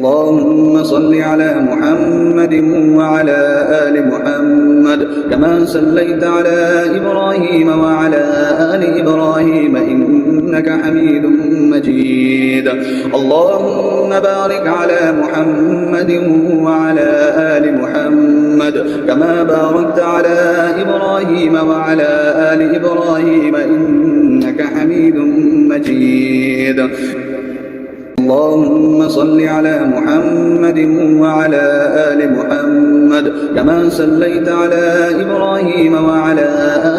اللهم صل على محمد وعلى آل محمد كما صليت على إبراهيم وعلى آل إبراهيم إنك حميد مجيد. اللهم بارك على محمد وعلى آل محمد كما باركت على إبراهيم وعلى آل إبراهيم إنك حميد مجيد. اللهم صل على محمد وعلى آل محمد كما صليت على إبراهيم وعلى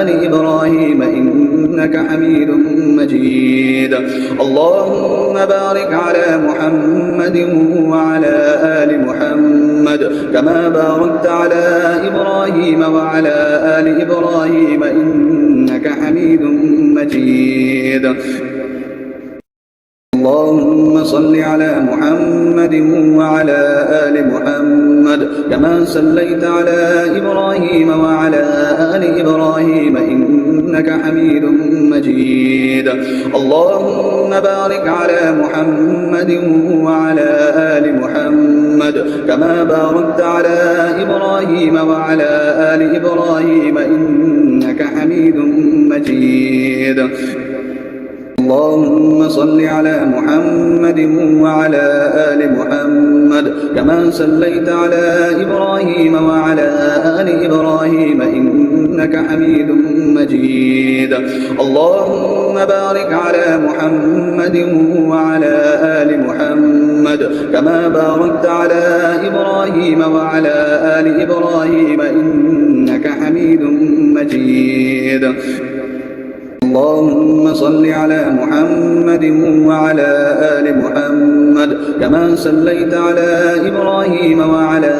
آل إبراهيم إنك حميد مجيد. اللهم بارك على محمد وعلى آل محمد كما باركت على إبراهيم وعلى آل إبراهيم إنك حميد مجيد. اللهم صل على محمد وعلى آل محمد كما صليت على إبراهيم وعلى آل إبراهيم إنك حميد مجيد. اللهم بارك على محمد وعلى آل محمد كما باركت على إبراهيم وعلى آل إبراهيم إنك حميد مجيد. اللهم صل على محمد وعلى آل محمد كما صليت على إبراهيم وعلى آل إبراهيم إنك حميد مجيد. اللهم بارك على محمد وعلى آل محمد كما باركت على إبراهيم وعلى آل إبراهيم إنك حميد مجيد. اللهم صل على محمد وعلى آل محمد كما صليت على إبراهيم وعلى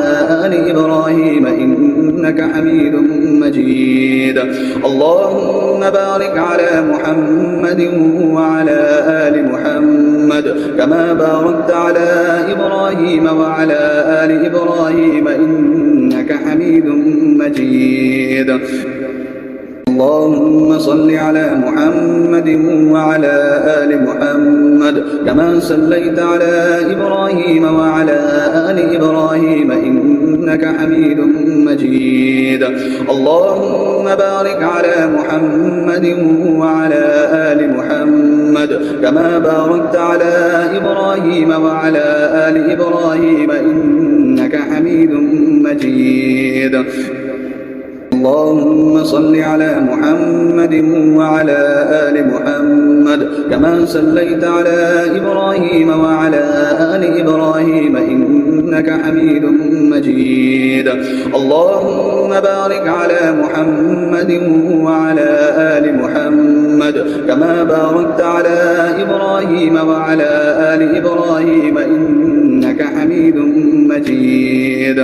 آل إبراهيم إنك حميد مجيد. اللهم بارك على محمد وعلى آل محمد كما باركت على إبراهيم وعلى آل إبراهيم إنك حميد مجيد. اللهم صل على محمد وعلى آل محمد كما صليت على إبراهيم وعلى آل إبراهيم إنك حميد مجيد. اللهم بارك على محمد وعلى آل محمد كما باركت على إبراهيم وعلى آل إبراهيم إنك حميد مجيد. اللهم صل على محمد وعلى آل محمد كما صليت على إبراهيم وعلى آل إبراهيم إنك حميد مجيد. اللهم بارك على محمد وعلى آل محمد كما باركت على إبراهيم وعلى آل إبراهيم إنك حميد مجيد.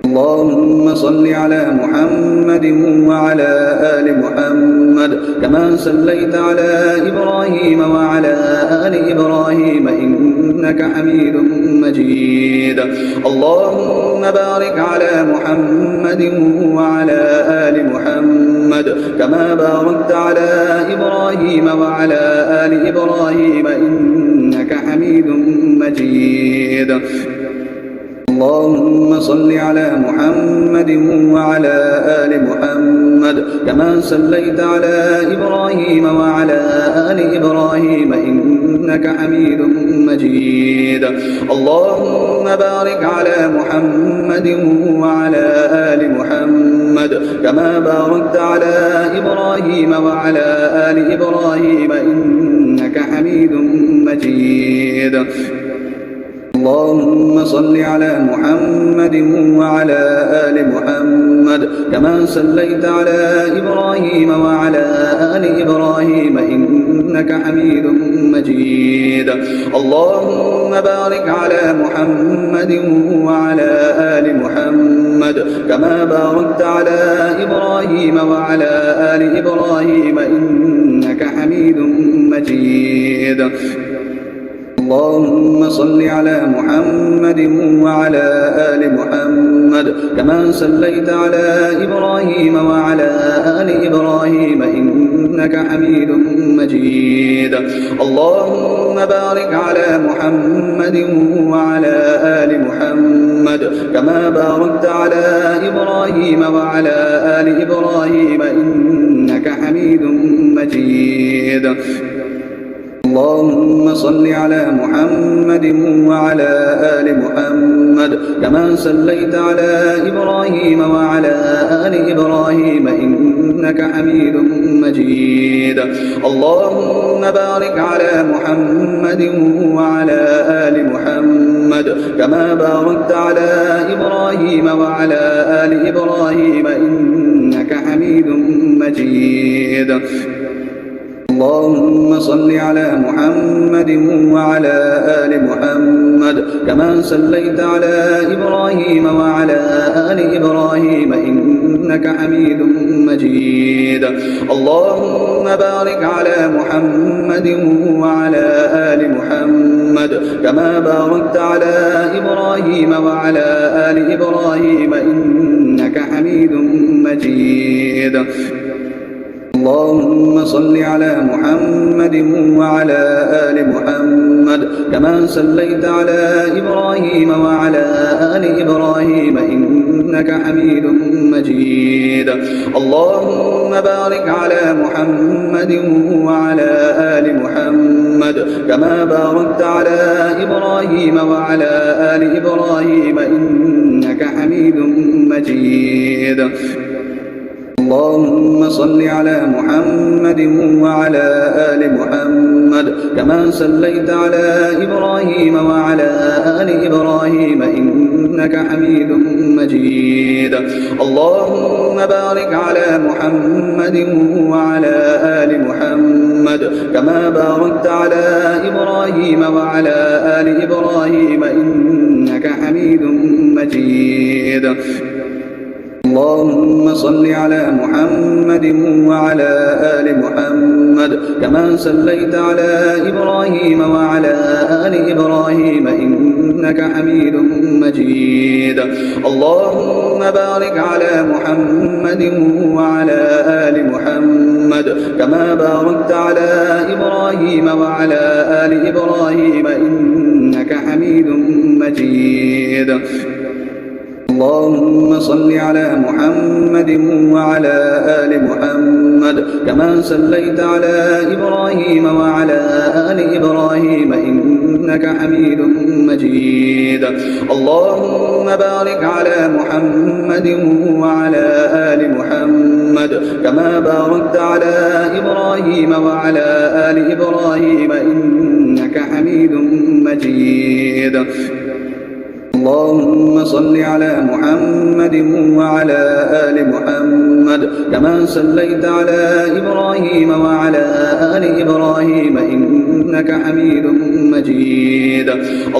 اللهم صل على محمد وعلى آل محمد كما صليت على إبراهيم وعلى آل إبراهيم إنك حميد مجيد. اللهم بارك على محمد وعلى آل محمد كما باركت على إبراهيم وعلى آل إبراهيم إنك حميد مجيد. اللهم صل على محمد وعلى آل محمد كما صليت على إبراهيم وعلى آل إبراهيم إنك حميد مجيد. اللهم بارك على محمد وعلى آل محمد كما باركت على إبراهيم وعلى آل إبراهيم إنك حميد مجيد. اللهم صل على محمد وعلى آل محمد كما صليت على إبراهيم وعلى آل إبراهيم إنك حميد مجيد. اللهم بارك على محمد وعلى آل محمد كما باركت على إبراهيم وعلى آل إبراهيم إنك حميد مجيد. اللهم صل على محمد وعلى آل محمد كما صليت على إبراهيم وعلى آل إبراهيم إنك حميد مجيد. اللهم بارك على محمد وعلى آل محمد كما باركت على إبراهيم وعلى آل إبراهيم إنك حميد مجيد. اللهم صل على محمد وعلى آل محمد كما صليت على إبراهيم وعلى آل إبراهيم إنك حميد مجيد. اللهم بارك على محمد وعلى آل محمد كما باركت على إبراهيم وعلى آل إبراهيم إنك حميد مجيد. اللهم صل على محمد وعلى آل محمد كما صليت على إبراهيم وعلى آل إبراهيم إنك حميد مجيد. اللهم بارك على محمد وعلى آل محمد كما باركت على إبراهيم وعلى آل إبراهيم إنك حميد مجيد. اللهم صل على محمد وعلى آل محمد كما صليت على إبراهيم وعلى آل إبراهيم إنك حميد مجيد. اللهم بارك على محمد وعلى آل محمد كما باركت على إبراهيم وعلى آل إبراهيم إنك حميد مجيد. اللهم صل على محمد وعلى آل محمد كما صليت على إبراهيم وعلى آل إبراهيم إنك حميد مجيد. اللهم بارك على محمد وعلى آل محمد كما باركت على إبراهيم وعلى آل إبراهيم إنك حميد مجيد. اللهم صل على محمد وعلى آل محمد كما صليت على إبراهيم وعلى آل إبراهيم إنك حميد مجيد. اللهم بارك على محمد وعلى آل محمد كما باركت على إبراهيم وعلى آل إبراهيم إنك حميد مجيد. اللهم صل على محمد وعلى آل محمد كما صليت على إبراهيم وعلى آل إبراهيم إنك حميد مجيد. اللهم بارك على محمد وعلى آل محمد كما باركت على إبراهيم وعلى آل إبراهيم إنك حميد مجيد. اللهم صل على محمد وعلى آل محمد كما صليت على إبراهيم وعلى آل إبراهيم إنك حميد مجيد.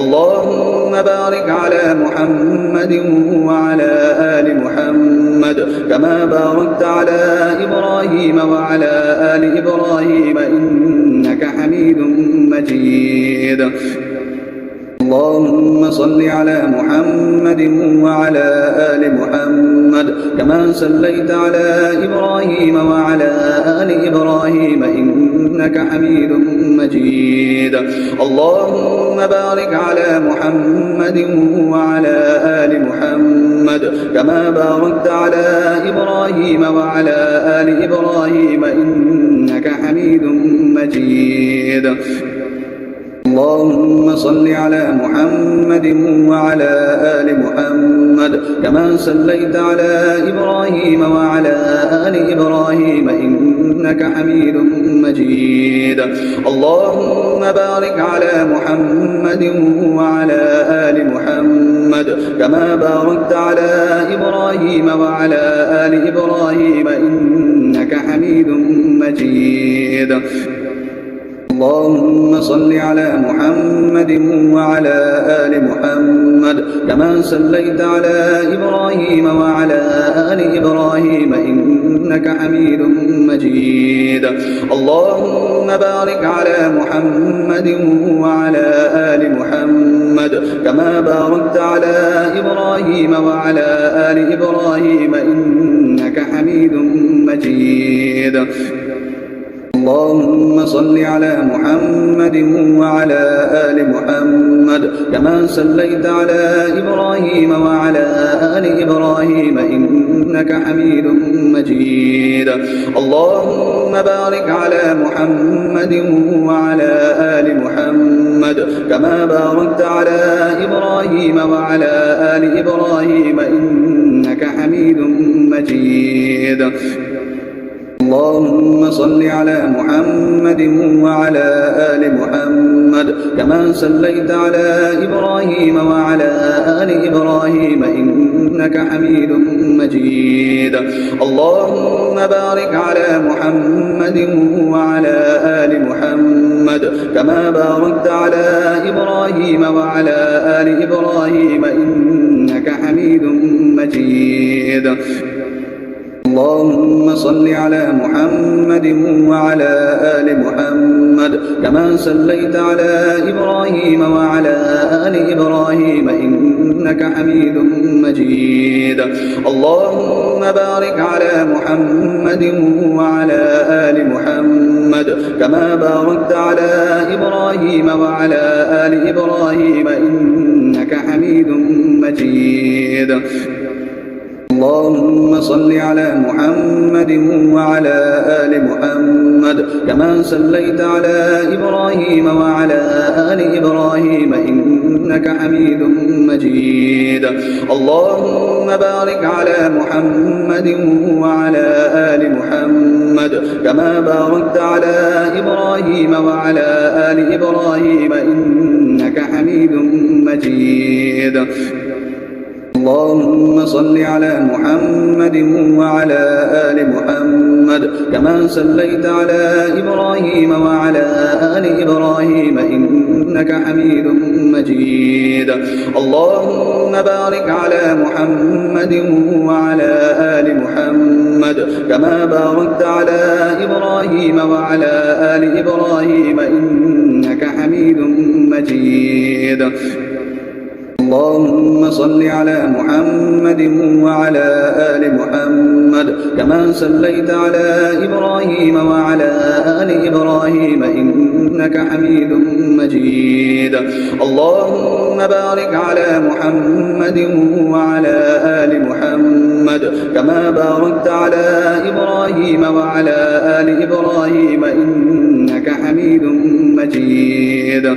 اللهم بارك على محمد وعلى آل محمد كما باركت على إبراهيم وعلى آل إبراهيم إنك حميد مجيد. اللهم صل على محمد وعلى آل محمد كما صليت على إبراهيم وعلى آل إبراهيم إنك حميد مجيد. اللهم بارك على محمد وعلى آل محمد كما باركت على إبراهيم وعلى آل إبراهيم إنك حميد مجيد. اللهم صل على محمد وعلى آل محمد كما صليت على إبراهيم وعلى آل إبراهيم إنك حميد مجيد. اللهم بارك على محمد وعلى آل محمد كما باركت على إبراهيم وعلى آل إبراهيم إنك حميد مجيد. اللهم صل على محمد وعلى آل محمد محمد كما صليت على إبراهيم وعلى آل إبراهيم إنك حميد مجيد. اللهم بارك على محمد وعلى آل محمد كما باركت على إبراهيم وعلى آل إبراهيم إنك حميد مجيد. اللهم صل على محمد وعلى آل محمد كما صليت على إبراهيم وعلى آل إبراهيم إنك حميد مجيد. اللهم بارك على محمد وعلى آل محمد كما باركت على إبراهيم وعلى آل إبراهيم إنك حميد مجيد. اللهم صل على محمد وعلى آل محمد كما صليت على إبراهيم وعلى آل إبراهيم إنك حميد مجيد. اللهم بارك على محمد وعلى آل محمد كما باركت على إبراهيم وعلى آل إبراهيم إنك حميد مجيد. اللهم صل على محمد وعلى آل محمد كما صليت على إبراهيم وعلى آل إبراهيم إنك حميد مجيد. اللهم بارك على محمد وعلى آل محمد كما باركت على إبراهيم وعلى آل إبراهيم إنك حميد مجيد. اللهم صل على محمد وعلى آل محمد كما صليت على إبراهيم وعلى آل إبراهيم إنك حميد مجيد. اللهم بارك على محمد وعلى آل محمد كما باركت على إبراهيم وعلى آل إبراهيم إنك حميد مجيد. اللهم صل على محمد وعلى آل محمد كما صليت على إبراهيم وعلى آل إبراهيم إنك حميد مجيد. اللهم بارك على محمد وعلى آل محمد كما باركت على إبراهيم وعلى آل إبراهيم إنك حميد مجيد. اللهم صل على محمد وعلى آل محمد كما صليت على إبراهيم وعلى آل إبراهيم إنك حميد مجيد. اللهم بارك على محمد وعلى آل محمد كما باركت على إبراهيم وعلى آل إبراهيم إنك حميد مجيد.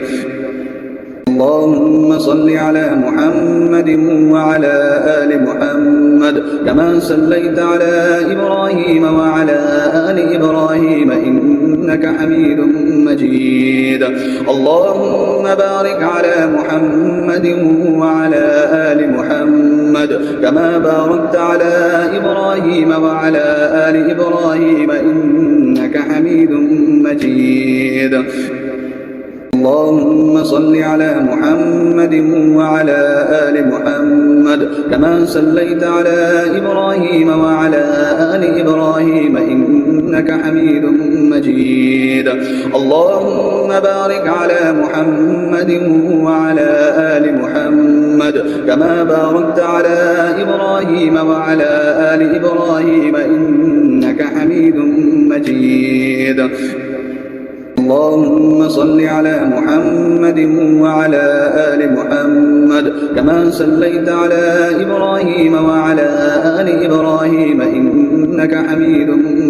اللهم صل على محمد وعلى آل محمد كما صليت على إبراهيم وعلى آل إبراهيم إنك حميد مجيد. اللهم بارك على محمد وعلى آل محمد كما باركت على إبراهيم وعلى آل إبراهيم إنك حميد مجيد. اللهم صل على محمد وعلى آل محمد كما صليت على إبراهيم وعلى آل إبراهيم إنك حميد مجيد. اللهم بارك على محمد وعلى آل محمد كما باركت على إبراهيم وعلى آل إبراهيم إنك حميد مجيد. اللهم صل على محمد وعلى آل محمد كما صليت على إبراهيم وعلى آل إبراهيم إنك حميد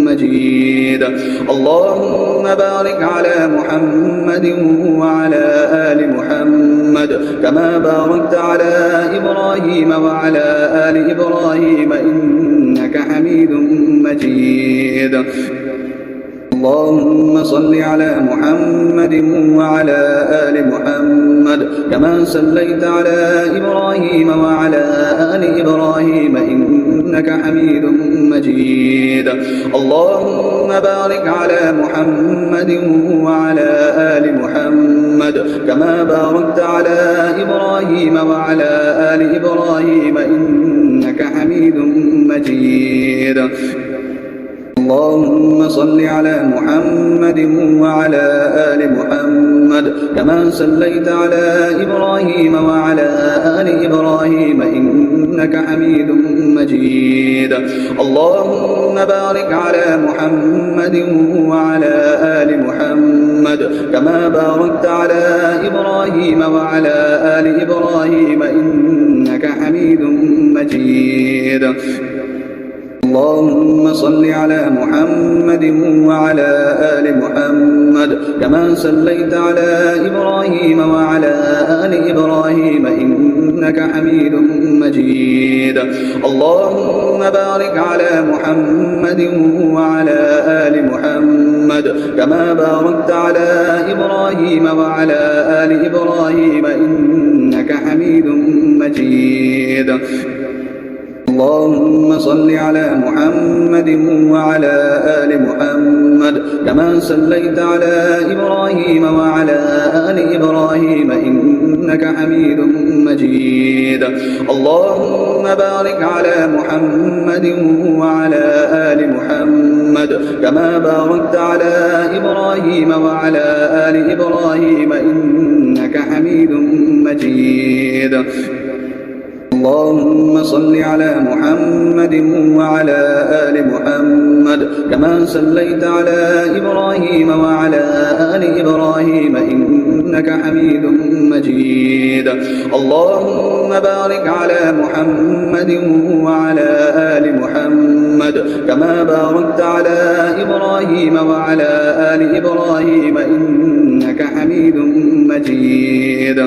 مجيد. اللهم بارك على محمد وعلى آل محمد كما باركت على إبراهيم وعلى آل إبراهيم إنك حميد مجيد. اللهم صل على محمد وعلى آل محمد كما صليت على إبراهيم وعلى آل إبراهيم إنك حميد مجيد. اللهم بارك على محمد وعلى آل محمد كما باركت على إبراهيم وعلى آل إبراهيم إنك حميد مجيد. اللهم صل على محمد وعلى آل محمد كما صليت على إبراهيم وعلى آل إبراهيم إنك حميد مجيد. اللهم بارك على محمد وعلى آل محمد كما باركت على إبراهيم وعلى آل إبراهيم إنك حميد مجيد. اللهم صل على محمد وعلى آل محمد كما صليت على إبراهيم وعلى آل إبراهيم إنك حميد مجيد. اللهم بارك على محمد وعلى آل محمد كما باركت على إبراهيم وعلى آل إبراهيم إنك حميد مجيد. اللهم صل على محمد وعلى آل محمد كما صليت على إبراهيم وعلى آل إبراهيم إنك حميد مجيد. اللهم بارك على محمد وعلى آل محمد كما باركت على إبراهيم وعلى آل إبراهيم إنك حميد مجيد. اللهم صل على محمد وعلى آل محمد كما صليت على إبراهيم وعلى آل إبراهيم إنك حميد مجيد. اللهم بارك على محمد وعلى آل محمد كما باركت على إبراهيم وعلى آل إبراهيم إنك حميد مجيد.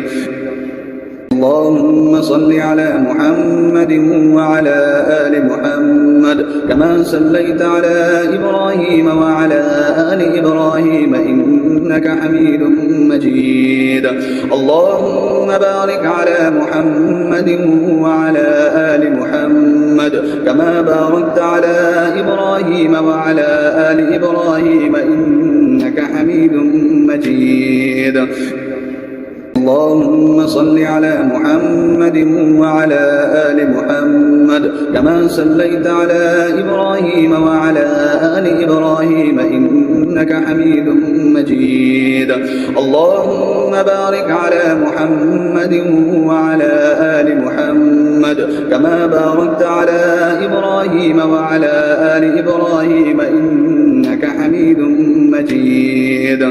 اللهم صل على محمد وعلى آل محمد كما صليت على إبراهيم وعلى آل إبراهيم إنك حميد مجيد. اللهم بارك على محمد وعلى آل محمد كما باركت على إبراهيم وعلى آل إبراهيم إنك حميد مجيد. اللهم صل على محمد وعلى آل محمد كما صليت على إبراهيم وعلى آل إبراهيم إنك حميد مجيد. اللهم بارك على محمد وعلى آل محمد كما باركت على إبراهيم وعلى آل إبراهيم إنك حميد مجيد.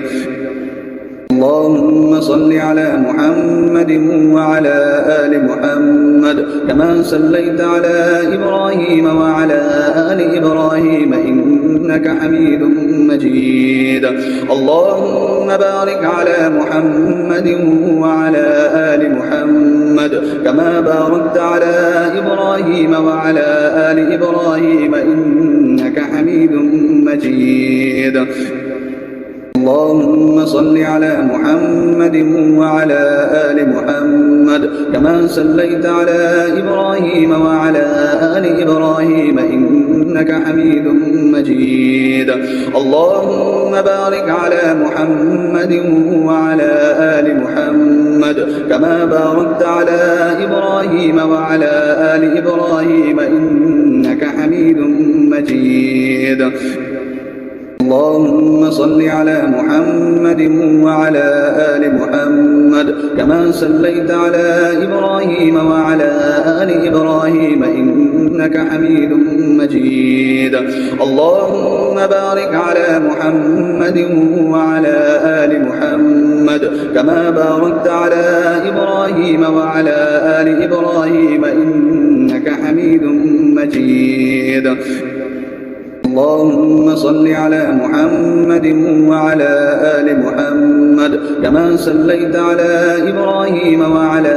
اللهم صل على محمد وعلى آل محمد كما صليت على إبراهيم وعلى آل إبراهيم إنك حميد مجيد. اللهم بارك على محمد وعلى آل محمد كما باركت على إبراهيم وعلى آل إبراهيم إنك حميد مجيد. اللهم صل على محمد وعلى آل محمد كما صليت على إبراهيم وعلى آل إبراهيم إنك حميد مجيد. اللهم بارك على محمد وعلى آل محمد كما باركت على إبراهيم وعلى آل إبراهيم إنك حميد مجيد. اللهم صل على محمد وعلى آل محمد كما صليت على إبراهيم وعلى آل إبراهيم إنك حميد مجيد. اللهم بارك على محمد وعلى آل محمد كما باركت على إبراهيم وعلى آل إبراهيم إنك حميد مجيد. اللهم صل على محمد وعلى آل محمد كما صليت على إبراهيم وعلى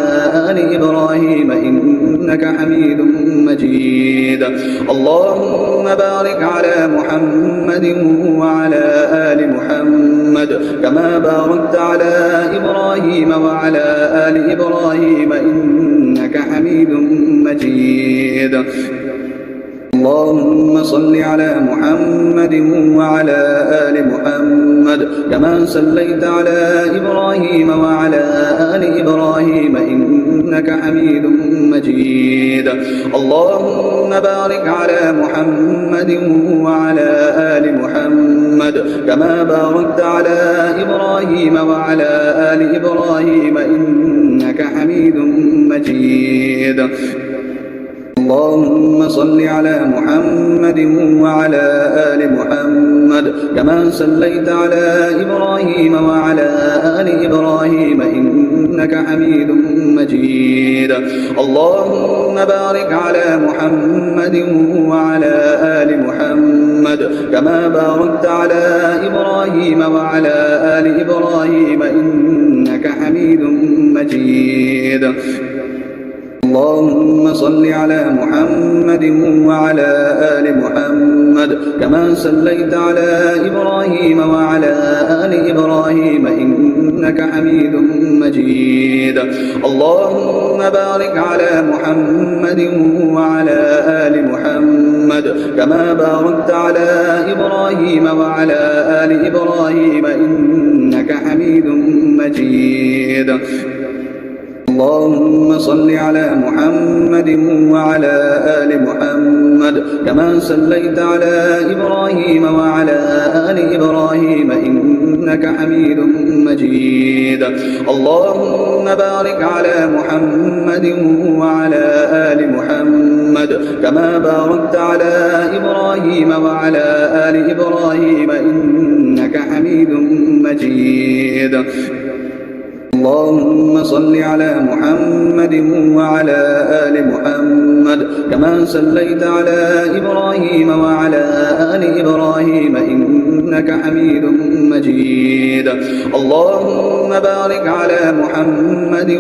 آل إبراهيم إنك حميد مجيد. اللهم بارك على محمد وعلى آل محمد كما باركت على إبراهيم وعلى آل إبراهيم إنك حميد مجيد. اللهم صل على محمد وعلى آل محمد كما صليت على إبراهيم وعلى آل إبراهيم إنك حميد مجيد. اللهم بارك على محمد وعلى آل محمد كما باركت على إبراهيم وعلى آل إبراهيم إنك حميد مجيد. اللهم صل على محمد وعلى آل محمد كما صليت على إبراهيم وعلى آل إبراهيم إنك حميد مجيد. اللهم بارك على محمد وعلى آل محمد كما باركت على إبراهيم وعلى آل إبراهيم إنك حميد مجيد. اللهم صل على محمد وعلى آل محمد كما صليت على إبراهيم وعلى آل إبراهيم إنك حميد مجيد. اللهم بارك على محمد وعلى آل محمد كما باركت على إبراهيم وعلى آل إبراهيم إنك حميد مجيد. اللهم صل على محمد وعلى آل محمد كما صليت على إبراهيم وعلى آل إبراهيم إنك حميد مجيد. اللهم بارك على محمد وعلى آل محمد كما باركت على إبراهيم وعلى آل إبراهيم إنك حميد مجيد. اللهم صل على محمد وعلى آل محمد كما صليت على إبراهيم وعلى آل إبراهيم إنك حميد مجيد. اللهم بارك على محمد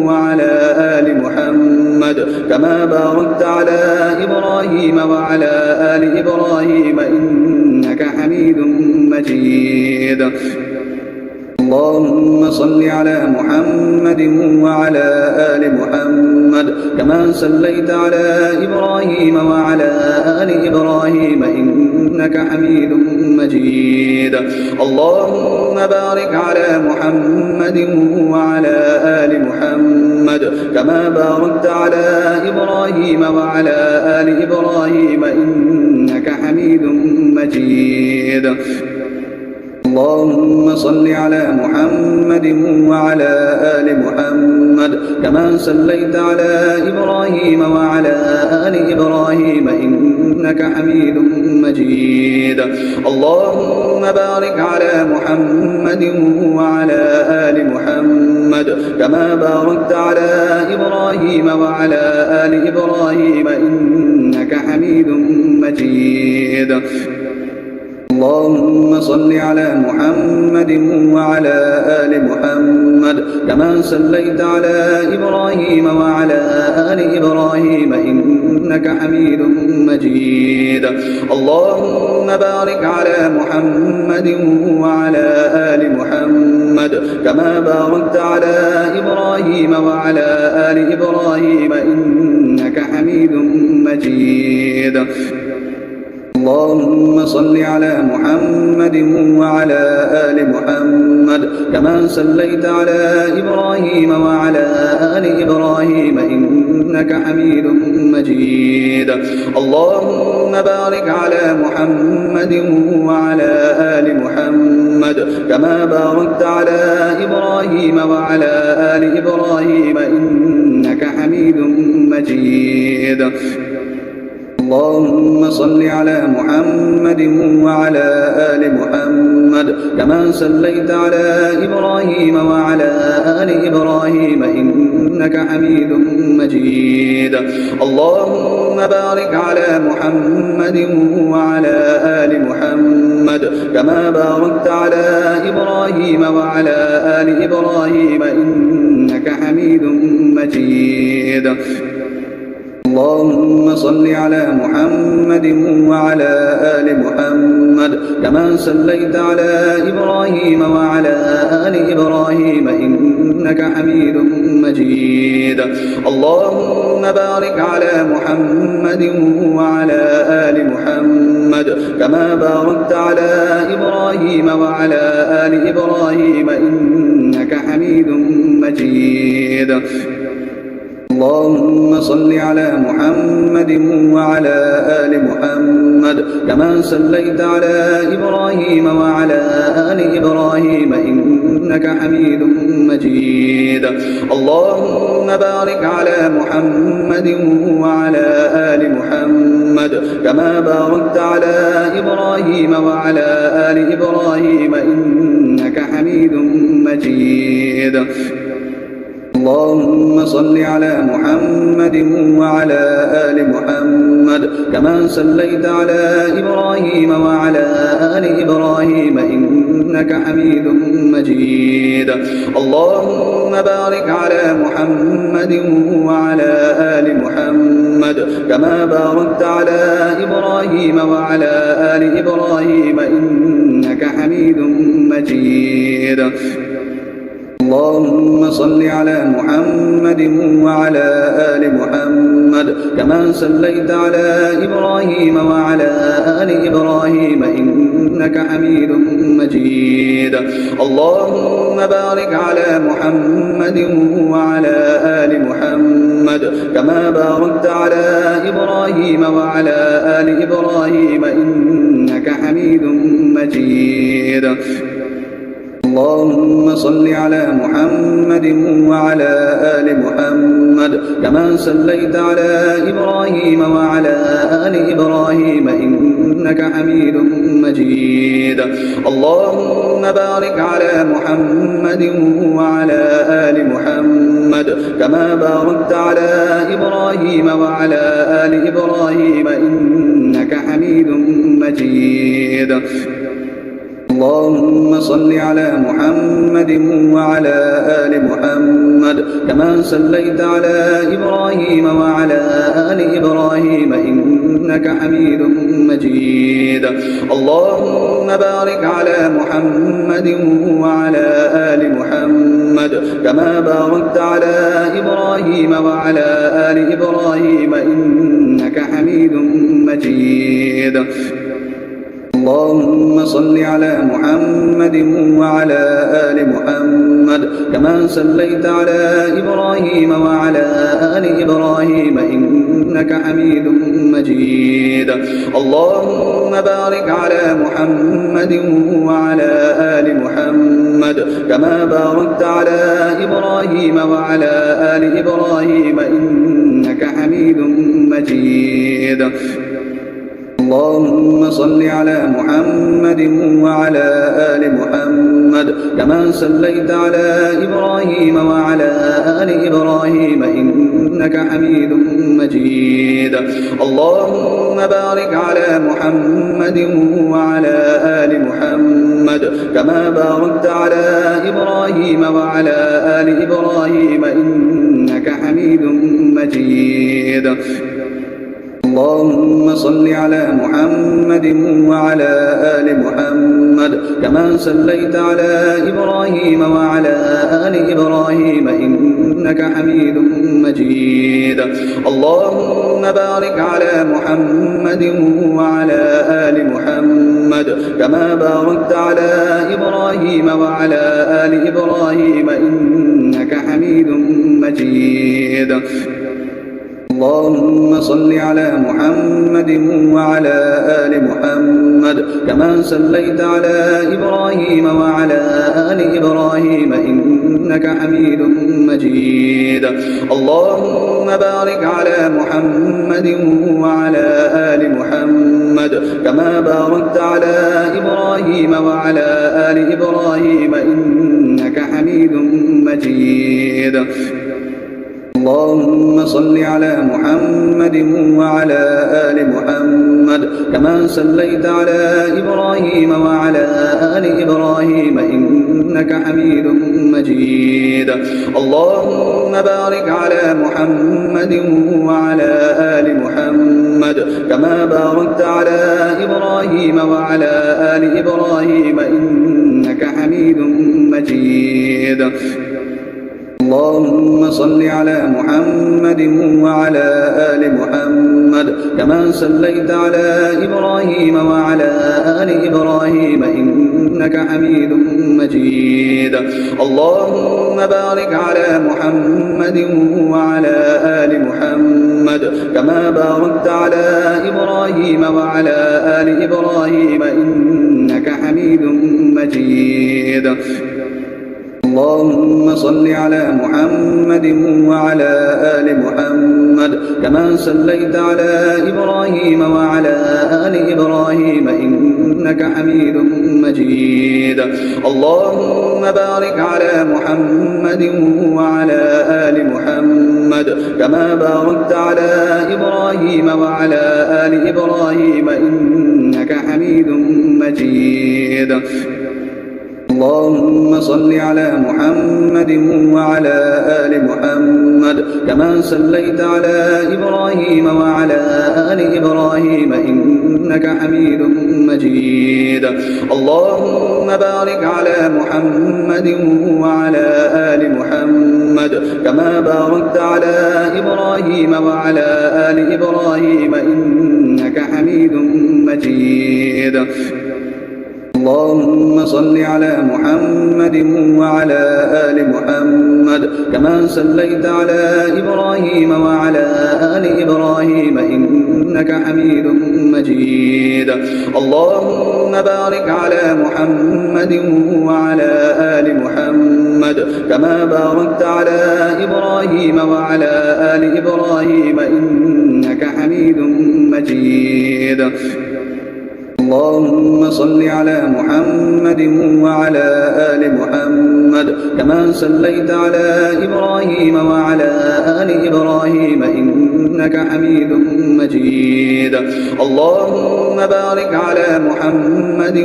وعلى آل محمد كما باركت على إبراهيم وعلى آل إبراهيم إنك حميد مجيد. اللهم صل على محمد وعلى آل محمد كما صليت على إبراهيم وعلى آل إبراهيم إنك حميد مجيد. اللهم بارك على محمد وعلى آل محمد كما باركت على إبراهيم وعلى آل إبراهيم إنك حميد مجيد. اللهم صل على محمد وعلى آل محمد كما صليت على إبراهيم وعلى آل إبراهيم إنك حميد مجيد. اللهم بارك على محمد وعلى آل محمد كما باركت على إبراهيم وعلى آل إبراهيم إنك حميد مجيد. اللهم صل على محمد وعلى آل محمد كما صليت على إبراهيم وعلى آل إبراهيم إنك حميد مجيد. اللهم بارك على محمد وعلى آل محمد كما باركت على إبراهيم وعلى آل إبراهيم إنك حميد مجيد. اللهم صل على محمد وعلى آل محمد كما صليت على إبراهيم وعلى آل إبراهيم إنك حميد مجيد. اللهم بارك على محمد وعلى آل محمد كما باركت على إبراهيم وعلى آل إبراهيم إنك حميد مجيد. اللهم صل على محمد وعلى آل محمد كما صليت على إبراهيم وعلى آل إبراهيم إنك حميد مجيد. اللهم بارك على محمد وعلى آل محمد كما باركت على إبراهيم وعلى آل إبراهيم إنك حميد مجيد. اللهم صل على محمد وعلى آل محمد كما صليت على إبراهيم وعلى آل إبراهيم إنك حميد مجيد. اللهم بارك على محمد وعلى آل محمد كما باركت على إبراهيم وعلى آل إبراهيم إنك حميد مجيد. اللهم صل على محمد وعلى آل محمد كما صليت على إبراهيم وعلى آل إبراهيم إنك حميد مجيد. اللهم بارك على محمد وعلى آل محمد كما باركت على إبراهيم وعلى آل إبراهيم إنك حميد مجيد. اللهم صل على محمد وعلى آل محمد كما صليت على إبراهيم وعلى آل إبراهيم إنك حميد مجيد. اللهم بارك على محمد وعلى آل محمد كما باركت على إبراهيم وعلى آل إبراهيم إنك حميد مجيد. اللهم صل على محمد وعلى آل محمد كما صليت على إبراهيم وعلى آل إبراهيم إنك حميد مجيد. اللهم بارك على محمد وعلى آل محمد كما باركت على إبراهيم وعلى آل إبراهيم إنك حميد مجيد. اللهم صل على محمد وعلى آل محمد كما صليت على إبراهيم وعلى آل إبراهيم إنك حميد مجيد. اللهم بارك على محمد وعلى آل محمد كما باركت على إبراهيم وعلى آل إبراهيم إنك حميد مجيد. اللهم صل على محمد وعلى آل محمد كما صليت على إبراهيم وعلى آل إبراهيم إنك حميد مجيد. اللهم بارك على محمد وعلى آل محمد كما باركت على إبراهيم وعلى آل إبراهيم إنك حميد مجيد. اللهم صل على محمد وعلى آل محمد كما صليت على إبراهيم وعلى آل إبراهيم إنك حميد مجيد. اللهم بارك على محمد وعلى آل محمد كما باركت على إبراهيم وعلى آل إبراهيم إنك حميد مجيد. اللهم صل على محمد وعلى آل محمد كما صليت على إبراهيم وعلى آل إبراهيم إنك حميد مجيد. اللهم بارك على محمد وعلى آل محمد كما باركت على إبراهيم وعلى آل إبراهيم إنك حميد مجيد. اللهم صل على محمد وعلى آل محمد كما صليت على إبراهيم وعلى آل إبراهيم إنك حميد مجيد. اللهم بارك على محمد وعلى آل محمد كما باركت على إبراهيم وعلى آل إبراهيم إنك حميد مجيد. اللهم صل على محمد وعلى آل محمد كما صليت على إبراهيم وعلى آل إبراهيم إنك حميد مجيد. اللهم بارك على محمد وعلى آل محمد كما باركت على إبراهيم وعلى آل إبراهيم إنك حميد مجيد. اللهم صل على محمد وعلى آل محمد كما صليت على إبراهيم وعلى آل إبراهيم إنك حميد مجيد. اللهم بارك على محمد وعلى آل محمد كما باركت على إبراهيم وعلى آل إبراهيم إنك حميد مجيد. اللهم صل على محمد وعلى آل محمد كما صليت على إبراهيم وعلى آل إبراهيم إنك حميد مجيد. اللهم بارك على محمد وعلى آل محمد كما باركت على إبراهيم وعلى آل إبراهيم إنك حميد مجيد. اللهم صل على محمد وعلى آل محمد كما صليت على إبراهيم وعلى آل إبراهيم إنك حميد مجيد. اللهم بارك على محمد وعلى آل محمد كما باركت على إبراهيم وعلى آل إبراهيم إنك حميد مجيد. اللهم صل على محمد وعلى آل محمد كما صليت على إبراهيم وعلى آل إبراهيم إنك حميد مجيد. اللهم بارك على محمد وعلى آل محمد كما باركت على إبراهيم وعلى آل إبراهيم إنك حميد مجيد. اللهم صل على محمد وعلى آل محمد كما صليت على إبراهيم وعلى آل إبراهيم إنك حميد مجيد. اللهم بارك على محمد وعلى آل محمد كما باركت على إبراهيم وعلى آل إبراهيم إنك حميد مجيد. اللهم صل على محمد وعلى آل محمد كما صليت على إبراهيم وعلى آل إبراهيم إنك حميد مجيد. اللهم بارك على محمد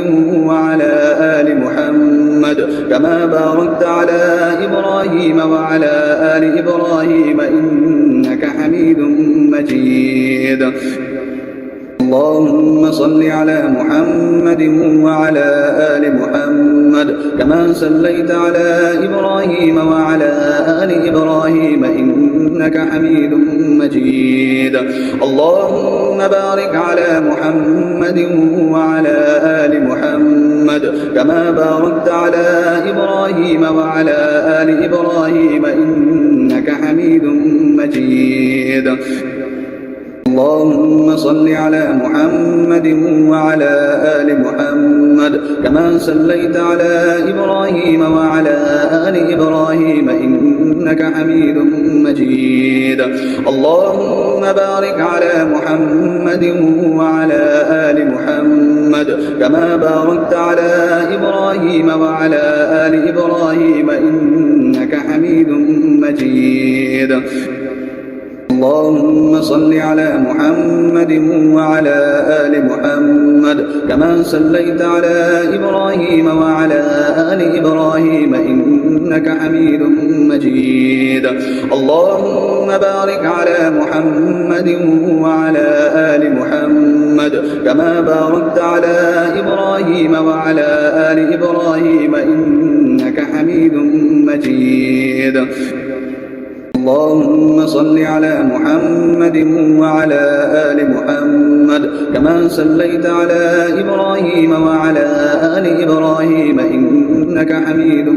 وعلى آل محمد كما باركت على إبراهيم وعلى آل إبراهيم إنك حميد مجيد. اللهم صل على محمد وعلى آل محمد كما صليت على إبراهيم وعلى آل إبراهيم إنك حميد مجيد. اللهم بارك على محمد وعلى آل محمد كما باركت على إبراهيم وعلى آل إبراهيم إنك حميد مجيد. اللهم صل على محمد وعلى آل محمد كما صليت على إبراهيم وعلى آل إبراهيم إنك حميد مجيد. اللهم بارك على محمد وعلى آل محمد كما باركت على إبراهيم وعلى آل إبراهيم إنك حميد مجيد. اللهم صل على محمد وعلى آل محمد كما صليت على إبراهيم وعلى آل إبراهيم إنك حميد مجيد. اللهم بارك على محمد وعلى آل محمد كما باركت على إبراهيم وعلى آل إبراهيم إنك حميد مجيد. اللهم صل على محمد وعلى آل محمد كما صليت على إبراهيم وعلى آل إبراهيم إنك حميد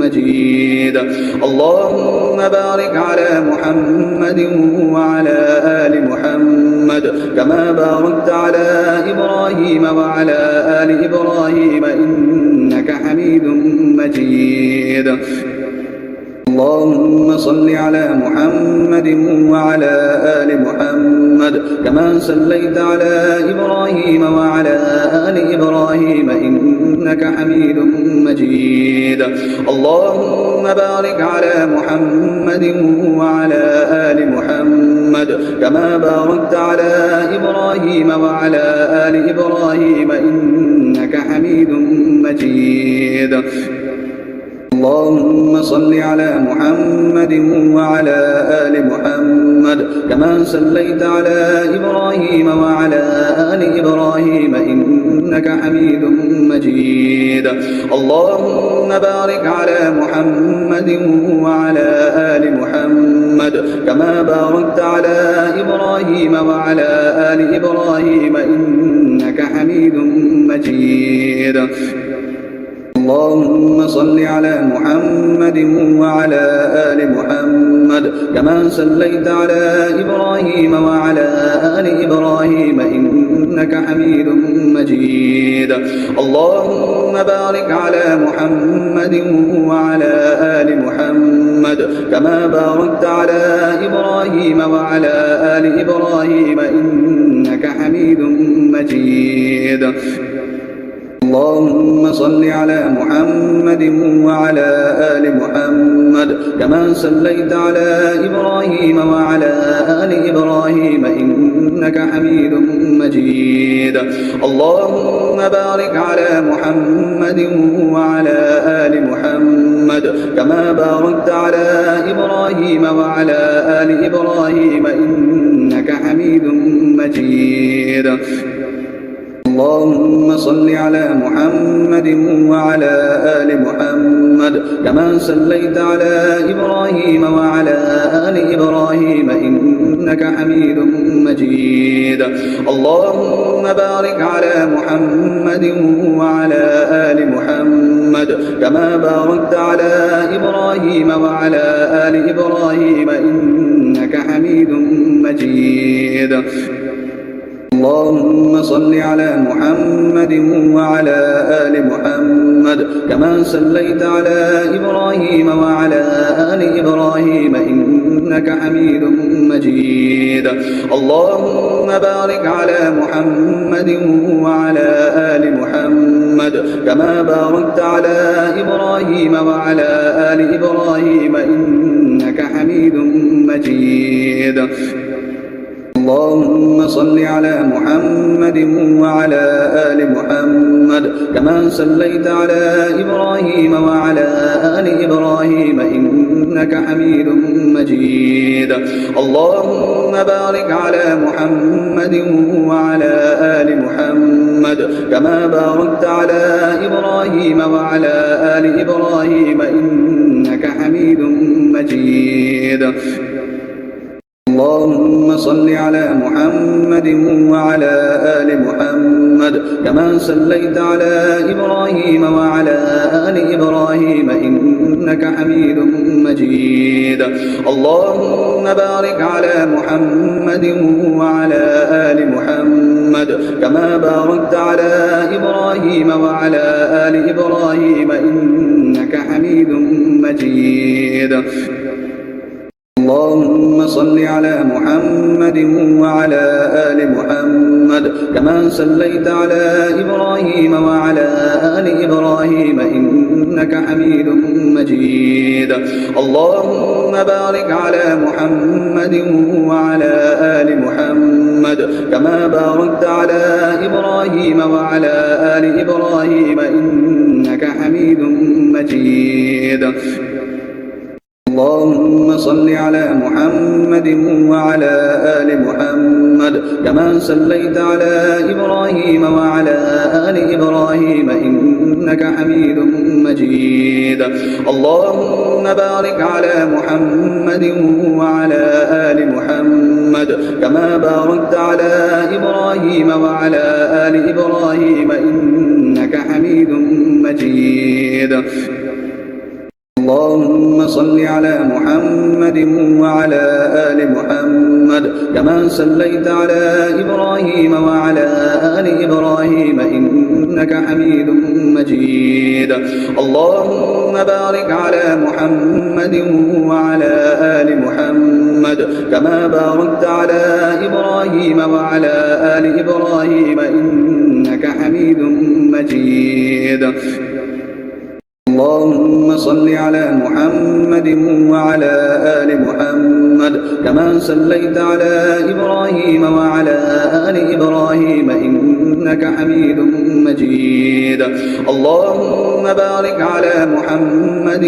مجيد. اللهم بارك على محمد وعلى آل محمد كما باركت على إبراهيم وعلى آل إبراهيم إنك حميد مجيد. اللهم صل على محمد وعلى آل محمد محمد كما صليت على إبراهيم وعلى آل إبراهيم إنك حميد مجيد. اللهم بارك على محمد وعلى آل محمد كما باركت على إبراهيم وعلى آل إبراهيم إنك حميد مجيد. اللهم صل على محمد وعلى آل محمد كما صليت على إبراهيم وعلى آل إبراهيم إنك حميد مجيد. اللهم بارك على محمد وعلى آل محمد كما باركت على إبراهيم وعلى آل إبراهيم إنك حميد مجيد. اللهم صل على محمد وعلى آل محمد كما صليت على إبراهيم وعلى آل إبراهيم إنك حميد مجيد. اللهم بارك على محمد وعلى آل محمد كما باركت على إبراهيم وعلى آل إبراهيم إنك حميد مجيد. اللهم صل على محمد وعلى آل محمد كما صليت على إبراهيم وعلى آل إبراهيم إنك حميد مجيد. اللهم بارك على محمد وعلى آل محمد كما باركت على إبراهيم وعلى آل إبراهيم إنك حميد مجيد. اللهم صل على محمد وعلى آل محمد كما صليت على إبراهيم وعلى آل إبراهيم إنك حميد مجيد. اللهم بارك على محمد وعلى آل محمد كما باركت على إبراهيم وعلى آل إبراهيم إنك حميد مجيد. اللهم صل على محمد وعلى آل محمد كما صليت على إبراهيم وعلى آل إبراهيم إنك حميد مجيد. اللهم بارك على محمد وعلى آل محمد كما باركت على إبراهيم وعلى آل إبراهيم إنك حميد مجيد. اللهم صل على محمد وعلى آل محمد كما صليت على إبراهيم وعلى آل إبراهيم إنك حميد مجيد. اللهم بارك على محمد وعلى آل محمد كما باركت على إبراهيم وعلى آل إبراهيم إنك حميد مجيد. اللهم صل على محمد وعلى آل محمد كما صليت على إبراهيم وعلى آل إبراهيم إنك حميد مجيد. اللهم بارك على محمد وعلى آل محمد كما باركت على إبراهيم وعلى آل إبراهيم إنك حميد مجيد. اللهم صل على محمد وعلى آل محمد كما صليت على إبراهيم وعلى آل إبراهيم إنك حميد مجيد. اللهم بارك على محمد وعلى آل محمد كما باركت على إبراهيم وعلى آل إبراهيم إنك حميد مجيد. اللهم صل على محمد وعلى آل محمد كما صليت على إبراهيم وعلى آل إبراهيم إنك حميد مجيد. اللهم بارك على محمد وعلى آل محمد كما باركت على إبراهيم وعلى آل إبراهيم إنك حميد مجيد. اللهم صل على محمد وعلى آل محمد كما صليت على إبراهيم وعلى آل إبراهيم إنك حميد مجيد. اللهم بارك على محمد وعلى آل محمد كما باركت على إبراهيم وعلى آل إبراهيم إنك حميد مجيد. اللهم صل على محمد وعلى آل محمد كما صليت على إبراهيم وعلى آل إبراهيم إنك حميد مجيد. اللهم بارك على محمد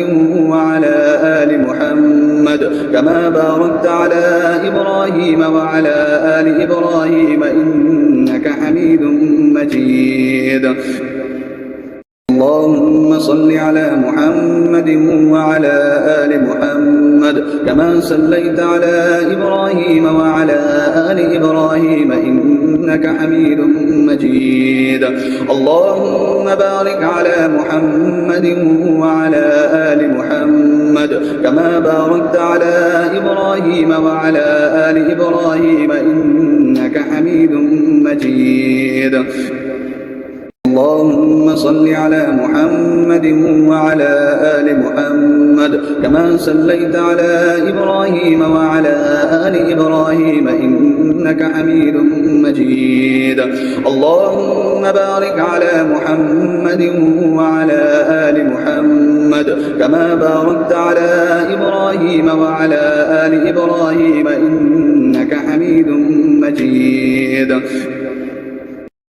وعلى آل محمد كما باركت على إبراهيم وعلى آل إبراهيم إنك حميد مجيد. اللهم صل على محمد وعلى آل محمد كما صليت على إبراهيم وعلى آل إبراهيم إنك حميد مجيد. اللهم بارك على محمد وعلى آل محمد كما باركت على إبراهيم وعلى آل إبراهيم إنك حميد مجيد. اللهم صل على محمد وعلى آل محمد كما صليت على إبراهيم وعلى آل إبراهيم إنك حميد مجيد. اللهم بارك على محمد وعلى آل محمد كما باركت على إبراهيم وعلى آل إبراهيم إنك حميد مجيد.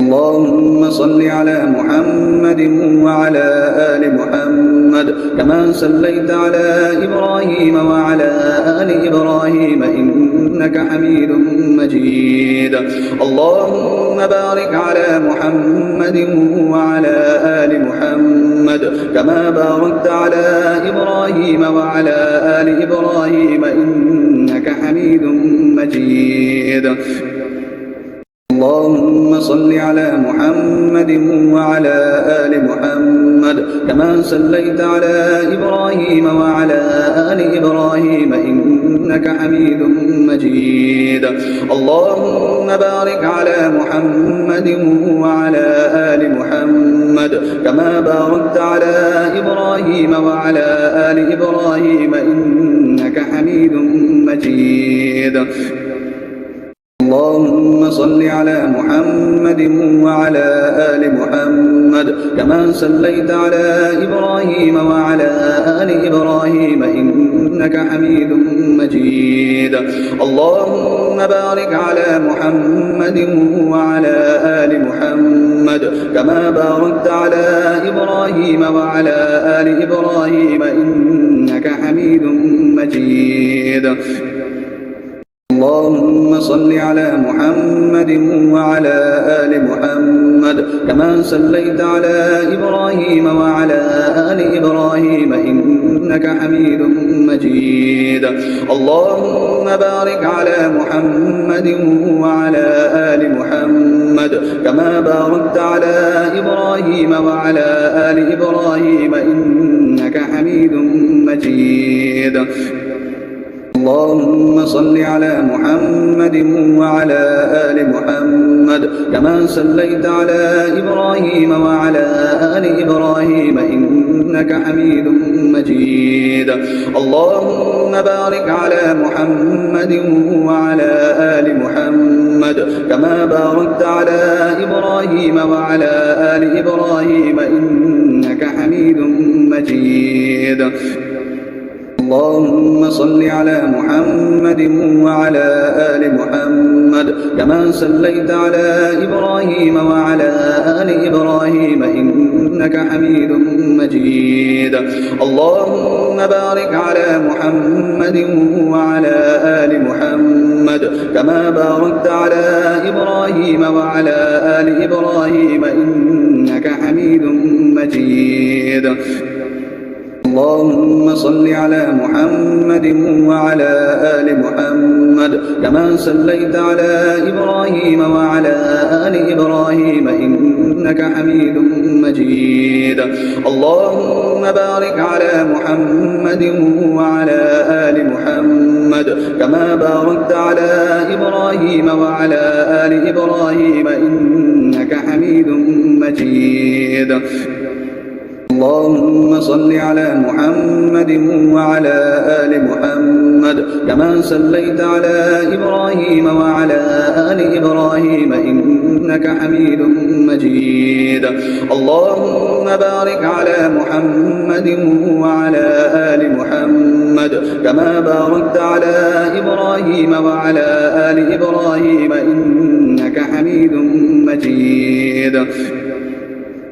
اللهم صل على محمد وعلى آل محمد كما صليت على إبراهيم وعلى آل إبراهيم إنك حميد مجيد. اللهم بارك على محمد وعلى آل محمد كما باركت على إبراهيم وعلى آل إبراهيم إنك حميد مجيد. اللهم صل على محمد وعلى آل محمد كما صليت على إبراهيم وعلى آل إبراهيم إنك حميد مجيد. اللهم بارك على محمد وعلى آل محمد كما باركت على إبراهيم وعلى آل إبراهيم إنك حميد مجيد. اللهم صل على محمد وعلى آل محمد كما صليت على إبراهيم وعلى آل إبراهيم إنك حميد مجيد. اللهم بارك على محمد وعلى آل محمد كما باركت على إبراهيم وعلى آل إبراهيم إنك حميد مجيد. اللهم صل على محمد وعلى آل محمد كما صليت على إبراهيم وعلى آل إبراهيم إنك حميد مجيد. اللهم بارك على محمد وعلى آل محمد كما باركت على إبراهيم وعلى آل إبراهيم إنك حميد مجيد. اللهم صل على محمد وعلى آل محمد كما صليت على إبراهيم وعلى آل إبراهيم إنك حميد مجيد. اللهم بارك على محمد وعلى آل محمد كما باركت على إبراهيم وعلى آل إبراهيم إنك حميد مجيد. اللهم صل على محمد وعلى آل محمد كما صليت على إبراهيم وعلى آل إبراهيم إنك حميد مجيد. اللهم بارك على محمد وعلى آل محمد كما باركت على إبراهيم وعلى آل إبراهيم إنك حميد مجيد. اللهم صل على محمد وعلى آل محمد كما صليت على إبراهيم وعلى آل إبراهيم إنك حميد مجيد. اللهم بارك على محمد وعلى آل محمد كما باركت على إبراهيم وعلى آل إبراهيم إنك حميد مجيد. اللهم صل على محمد وعلى آل محمد كما صليت على إبراهيم وعلى آل إبراهيم إنك حميد مجيد. اللهم بارك على محمد وعلى آل محمد كما باركت على إبراهيم وعلى آل إبراهيم إنك حميد مجيد.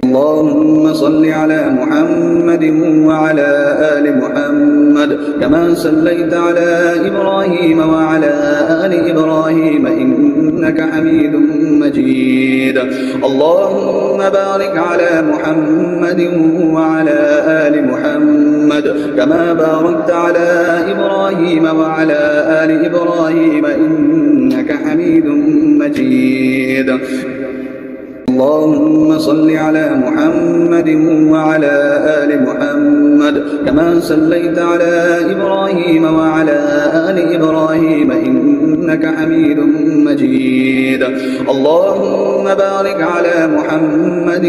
اللهم صل على محمد وعلى آل محمد كما صليت على إبراهيم وعلى آل إبراهيم إنك حميد مجيد. اللهم بارك على محمد وعلى آل محمد كما باركت على إبراهيم وعلى آل إبراهيم إنك حميد مجيد. اللهم صل على محمد وعلى آل محمد كما صليت على إبراهيم وعلى آل إبراهيم إنك حميد مجيد. اللهم بارك على محمد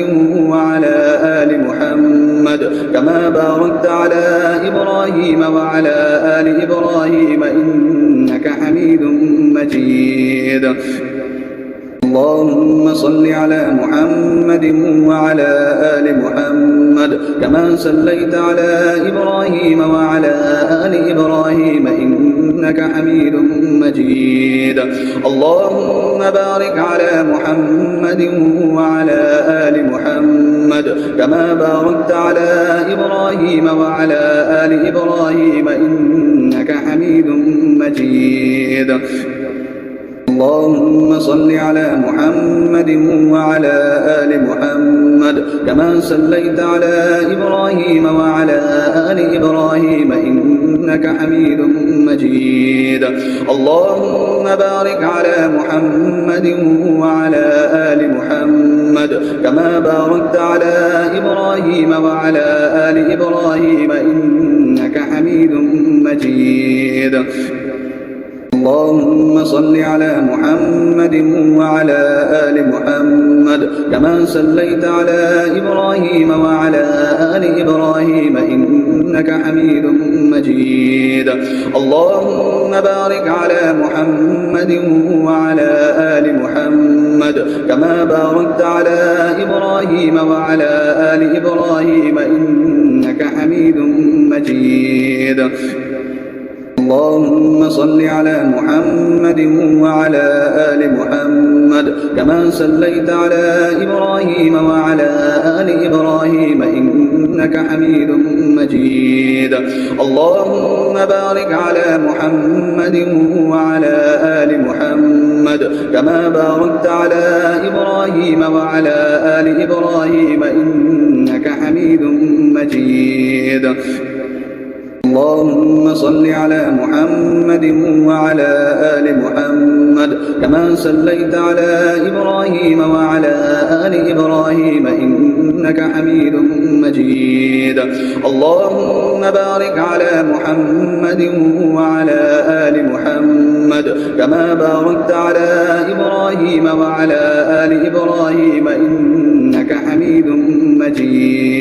وعلى آل محمد كما باركت على إبراهيم وعلى آل إبراهيم إنك حميد مجيد. اللهم صل على محمد وعلى آل محمد كما صليت على إبراهيم وعلى آل إبراهيم إنك حميد مجيد. اللهم بارك على محمد وعلى آل محمد كما باركت على إبراهيم وعلى آل إبراهيم إنك حميد مجيد. اللهم صل على محمد وعلى آل محمد كما صليت على إبراهيم وعلى آل إبراهيم إنك حميد مجيد. اللهم بارك على محمد وعلى آل محمد كما باركت على إبراهيم وعلى آل إبراهيم إنك حميد مجيد. اللهم صل على محمد وعلى آل محمد كما صليت على إبراهيم وعلى آل إبراهيم إنك حميد مجيد. اللهم بارك على محمد وعلى آل محمد كما باركت على إبراهيم وعلى آل إبراهيم إنك حميد مجيد. اللهم صل على محمد وعلى آل محمد كما صليت على إبراهيم وعلى آل إبراهيم إنك حميد مجيد. اللهم بارك على محمد وعلى آل محمد كما باركت على إبراهيم وعلى آل إبراهيم إنك حميد مجيد. اللهم صل على محمد وعلى آل محمد كما صليت على إبراهيم وعلى آل إبراهيم إنك حميد مجيد. اللهم بارك على محمد وعلى آل محمد كما باركت على إبراهيم وعلى آل إبراهيم إنك حميد مجيد.